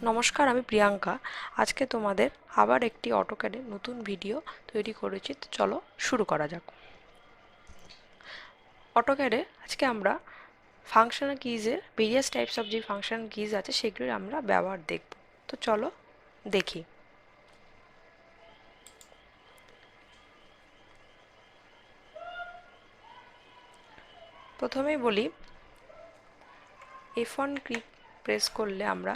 নমস্কার, আমি প্রিয়াঙ্কা। আজকে তোমাদের আবার একটি অটোক্যাডে নতুন ভিডিও তৈরি করেছি। তো চলো শুরু করা যাক। অটোক্যাডে আজকে আমরা ফাংশনাল কিজের ভেরিয়াস টাইপস অফ যে ফাংশনাল কিজ আছে সেগুলির আমরা ব্যবহার দেখব। তো চলো দেখি। প্রথমেই বলি, F1 কি প্রেস করলে আমরা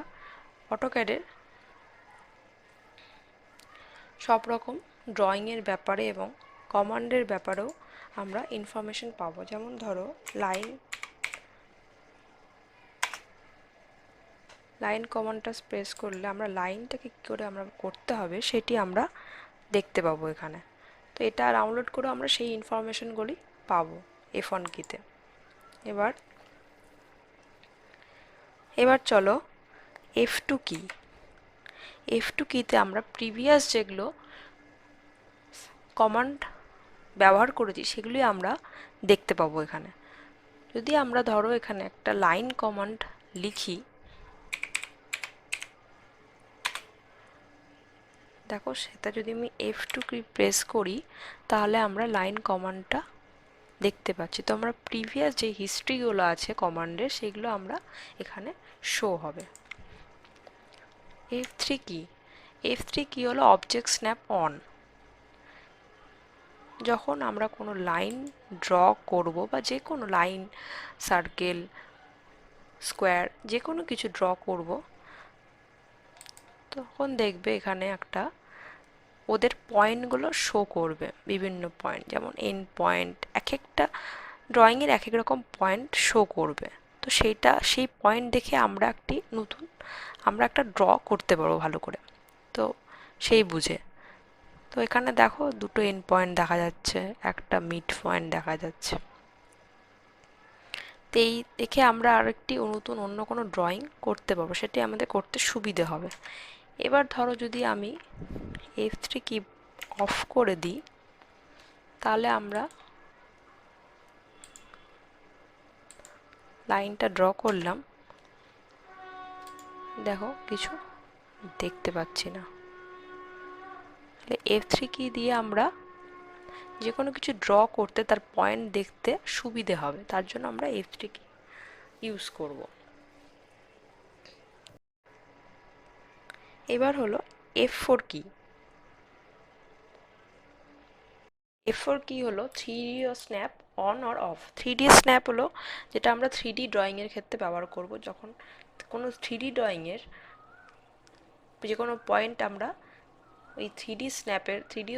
অটোক্যাডের সব রকম ড্রয়িংয়ের ব্যাপারে এবং কমান্ডের ব্যাপারেও আমরা ইনফরমেশন পাবো। যেমন ধরো লাইন কমান্ডটা প্রেস করলে আমরা লাইনটাকে কী করে আমরা করতে হবে সেটি আমরা দেখতে পাবো এখানে। তো এটা ডাউনলোড করে আমরা সেই ইনফরমেশনগুলি পাবো F1 কিতে। এবার চলো F2 কি। F2 কিতে আমরা প্রিভিয়াস যেগুলো কমান্ড ব্যবহার করেছি সেগুলি আমরা দেখতে পাবো এখানে। যদি আমরা ধরো এখানে একটা লাইন কমান্ড লিখি, দেখো সেটা যদি আমি F2 কি প্রেস করি তাহলে আমরা লাইন কমান্ডটা দেখতে পাচ্ছি। তো আমরা প্রিভিয়াস যে হিস্ট্রিগুলো আছে কমান্ডের সেগুলো আমরা এখানে শো হবে। F3 কি? F3 কি হলো অবজেক্ট স্ন্যাপ অন। যখন আমরা কোনো লাইন ড্র করব বা যে কোনো লাইন, সার্কেল, স্কোয়ার যে কোনো কিছু ড্র করব, তখন দেখবে এখানে একটা ওদের পয়েন্টগুলো শো করবে, বিভিন্ন পয়েন্ট, যেমন এন্ড পয়েন্ট, এক একটা ড্রয়িংয়ের এক এক রকম পয়েন্ট শো করবে। তো সেই পয়েন্ট দেখে আমরা একটা ড্র করতে পারবো ভালো করে। তো সেই বুঝে, তো এখানে দেখো দুটো এন্ড পয়েন্ট দেখা যাচ্ছে, একটা মিড পয়েন্ট দেখা যাচ্ছে। তো এই দেখে আমরা আরেকটি নতুন অন্য কোনো ড্রয়িং করতে পারবো, সেটি আমাদের করতে সুবিধে হবে। এবার ধরো যদি আমি F3 কি অফ করে দিই তাহলে আমরা লাইনটা ড্র করলাম, দেখো কিছু দেখতে পাচ্ছি না। তাহলে F3 কি দিয়ে আমরা যে কোনো কিছু ড্র করতে তার পয়েন্ট দেখতে সুবিধে হবে, তার জন্য আমরা F3 কি ইউজ করব। এবার হলো F4 কি। F4 কি হলো 3D snap on or off. 3D snap হলো যেটা আমরা 3D ড্রয়িংয়ের ক্ষেত্রে ব্যবহার করব, যখন কোনো 3D ড্রয়িংয়ের যে কোনো পয়েন্ট আমরা ওই 3D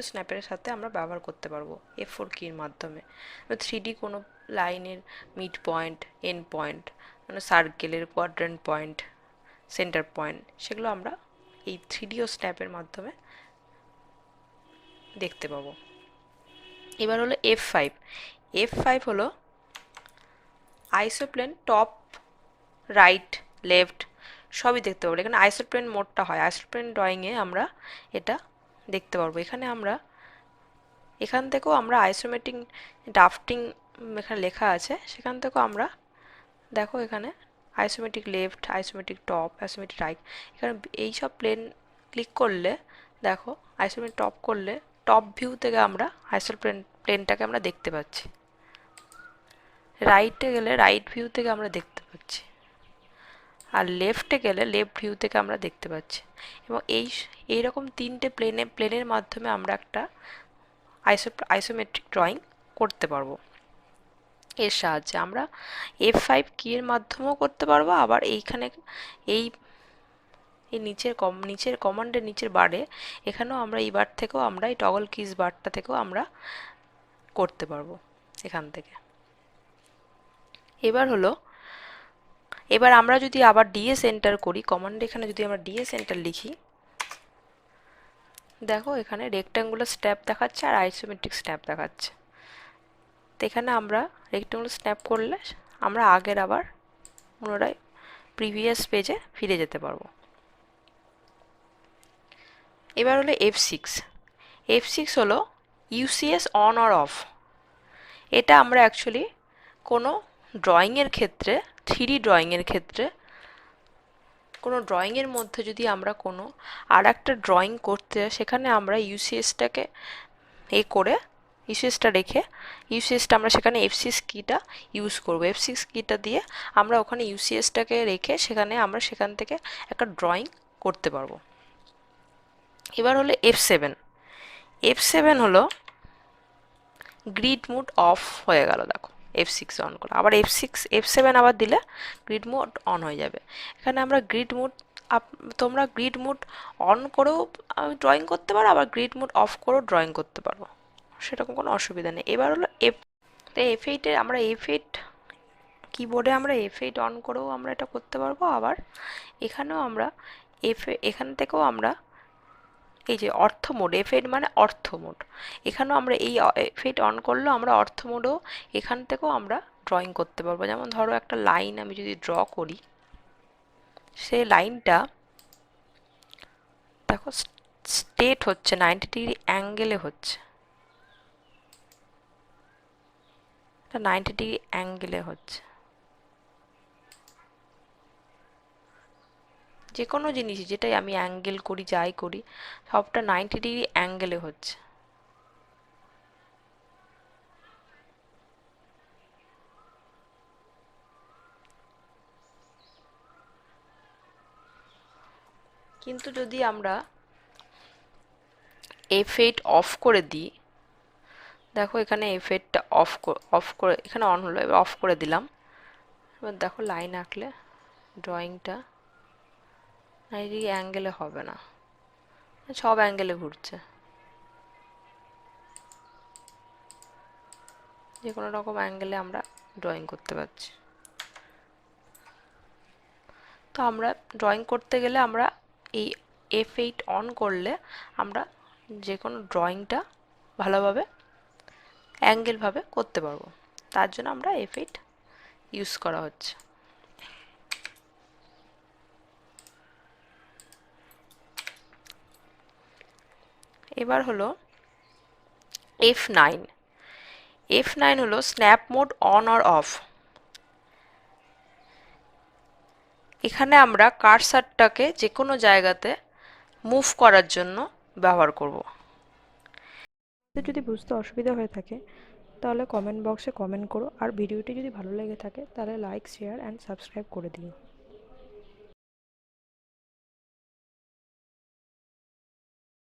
স্ন্যাপের সাথে আমরা ব্যবহার করতে পারবো F4 কির মাধ্যমে। 3D কোনো লাইনের মিড পয়েন্ট, এন্ড পয়েন্ট, মানে সার্কেলের কোয়াড্রেন্ট পয়েন্ট, সেন্টার পয়েন্ট, সেগুলো আমরা এই 3D স্ন্যাপের মাধ্যমে দেখতে পাবো। এবার হলো F5। F5 হলো আইসোপ্লেন, টপ, রাইট, লেফট সবই দেখতে পারবো। এখানে আইসোপ্লেন মোডটা হয়, আইসোপ্লেন ড্রয়িংয়ে আমরা এটা দেখতে পারবো। এখান থেকেও আমরা আইসোমেট্রিক ড্রাফটিং এখানে লেখা আছে, সেখান থেকেও আমরা দেখো এখানে isometric left, isometric top, isometric right, এখানে এইসব ক্লিক করলে দেখো আইসোমেট্রিক টপ করলে টপ ভিউ থেকে আমরা প্লেনটাকে আমরা দেখতে পাচ্ছি। রাইটে গেলে রাইট ভিউ থেকে আমরা দেখতে পাচ্ছি, আর লেফটে গেলে লেফট ভিউ থেকে আমরা দেখতে পাচ্ছি। এবং এইরকম তিনটে প্লেনের মাধ্যমে আমরা একটা আইসোমেট্রিক ড্রয়িং করতে পারবো। এর সাহায্যে আমরা F5 কি এর মাধ্যমেও করতে পারবো, আবার এইখানে এই এই নিচের কমান্ডের নিচের বারে এখানেও আমরা এই বার থেকেও আমরা এই টগল কিজ বারটা থেকেও আমরা করতে পারবো এখান থেকে। এবার আমরা যদি আবার ডিএস এন্টার করি কমান্ডে, এখানে যদি আমরা ডিএস এন্টার লিখি, দেখো এখানে রেক্ট্যাঙ্গুলার স্ন্যাপ দেখাচ্ছে আর আইসোমেট্রিক স্ন্যাপ দেখাচ্ছে। তো এখানে আমরা রেক্ট্যাঙ্গুলার স্ন্যাপ করলে আমরা আগের আবার পুনরায় প্রিভিয়াস পেজে ফিরে যেতে পারবো। এবার হলো F6। F6 হলো ইউসিএস অন অর অফ। এটা আমরা অ্যাকচুয়ালি কোনো ড্রয়িংয়ের ক্ষেত্রে, 3D ড্রয়িংয়ের ক্ষেত্রে কোনো ড্রয়িংয়ের মধ্যে যদি আমরা কোনো আর একটা ড্রয়িং করতে যাই, সেখানে আমরা ইউসিএসটাকে করে ইউসিএসটা রেখে ইউসিএসটা আমরা সেখানে F6 কিটা ইউজ করব। F6 কিটা দিয়ে আমরা ওখানে ইউসিএসটাকে রেখে সেখানে আমরা সেখান থেকে একটা ড্রয়িং করতে পারবো। এবার হলো F7। F7 হলো গ্রিড মোড অফ হয়ে গেল, দেখো F6 অন করো, আবার F7 আবার দিলে গ্রিড মোড অন হয়ে যাবে। এখানে আমরা গ্রিড মোড তোমরা গ্রিড মোড অন করেও ড্রয়িং করতে পারো, আবার গ্রিড মোড অফ করেও ড্রয়িং করতে পারো, সেরকম কোনো অসুবিধা নেই। এবার হলো F8-এ আমরা F8 কিবোর্ডে আমরা F8 অন করেও আমরা এটা করতে পারবো, আবার এখানেও আমরা এখান থেকেও আমরা এই যে অর্থ মোড, F8 মানে অর্থ মোড, এখানেও আমরা এই F8 অন করলেও আমরা অর্থ মোডও এখান থেকেও আমরা ড্রয়িং করতে পারবো। যেমন ধরো একটা লাইন আমি যদি ড্র করি, সেই লাইনটা দেখো স্ট্রেট হচ্ছে, 90 ডিগ্রি অ্যাঙ্গেলে হচ্ছে, 90 ডিগ্রি অ্যাঙ্গেলে হচ্ছে। যে কোনো জিনিস যেটাই আমি অ্যাঙ্গেল করি যাই করি সবটা 90 ডিগ্রি অ্যাঙ্গেলে হচ্ছে। কিন্তু যদি আমরা F8 অফ করে দিই, দেখো এখানে F8টা অফ করে এখানে অন হলো, এবার অফ করে দিলাম, এবার দেখো লাইন আঁকলে ড্রয়িংটা 90 ডিগ্রি অ্যাঙ্গেলে হবে না, সব অ্যাঙ্গেলে ঘুরছে, যে কোনো রকম অ্যাঙ্গেলে আমরা ড্রয়িং করতে পারছি। তো আমরা ড্রয়িং করতে গেলে আমরা এই F8 অন করলে আমরা যে কোনো ড্রয়িংটা ভালোভাবে অ্যাঙ্গেলভাবে করতে পারবো, তার জন্য আমরা F8 ইউজ করা হচ্ছে। এবার হলো F9। F9 হলো স্ন্যাপ মোড অন আর অফ। এখানে আমরা কার্সারটাকে যে কোনো জায়গাতে মুভ করার জন্য ব্যবহার করব। যদি বুঝতে অসুবিধা হয়ে থাকে তাহলে কমেন্ট বক্সে কমেন্ট করো, আর ভিডিওটি যদি ভালো লেগে থাকে তাহলে লাইক, শেয়ার অ্যান্ড সাবস্ক্রাইব করে দিও।